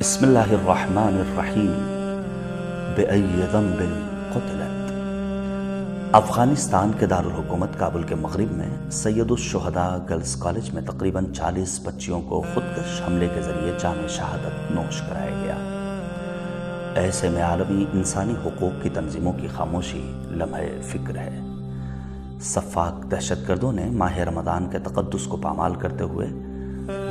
بسم اللہ الرحمن الرحیم بأی ذنب قتلت۔ افغانستان کے دارالحکومت کابل کے مغرب میں سید الشہداء گرلز کالج میں تقریباً 40 بچیوں کو خودکش حملے کے ذریعے جام شہادت نوش کرایا گیا۔ ایسے میں عالمی انسانی حقوق کی تنظیموں کی خاموشی لمحہ فکر ہے۔ سفاک دہشت گردوں نے ماہ رمضان کے تقدس کو پامال کرتے ہوئے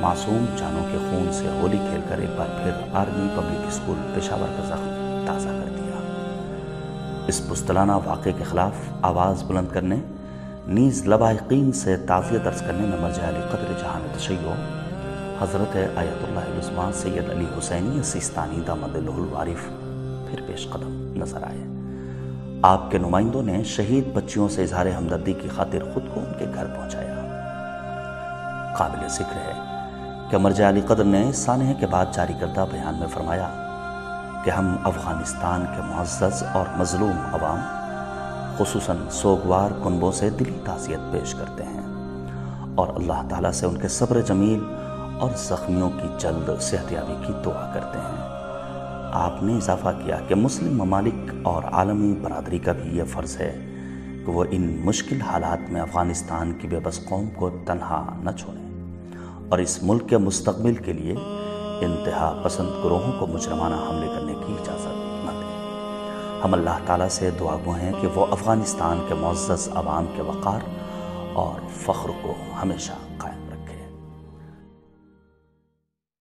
معصوم جانوں کے خون سے ہولی کھیل کر ایک بار پھر آرمی پبلک اسکول پشاور کا زخم تازہ کر دیا۔ اس پستلانہ واقعے کے خلاف آواز بلند کرنے نیز لواحقین سے تعزیت عرض کرنے میں مرجع علی قدر جہان تشیع حضرت آیت اللہ العظمیٰ سید علی حسینی سیستانی دامت اللہ العارف پھر پیش قدم نظر آئے۔ آپ کے نمائندوں نے شہید بچیوں سے اظہار ہمدردی کی خاطر خود کو ان کے گھر پہنچایا۔ قابل ذکر ہے کہ مرجع علی قدر نے سانحے کے بعد جاری کردہ بیان میں فرمایا کہ ہم افغانستان کے معزز اور مظلوم عوام خصوصاً سوگوار کنبوں سے دلی تعزیت پیش کرتے ہیں اور اللہ تعالیٰ سے ان کے صبر جمیل اور زخمیوں کی جلد صحتیابی کی دعا کرتے ہیں۔ آپ نے اضافہ کیا کہ مسلم ممالک اور عالمی برادری کا بھی یہ فرض ہے کہ وہ ان مشکل حالات میں افغانستان کی بے بس قوم کو تنہا نہ چھوڑیں اور اس ملک کے مستقبل کے لیے انتہا پسند گروہوں کو مجرمانہ حملے کرنے کی اجازت نہ دیں۔ ہم اللہ تعالیٰ سے دعا گو ہیں کہ وہ افغانستان کے معزز عوام کے وقار اور فخر کو ہمیشہ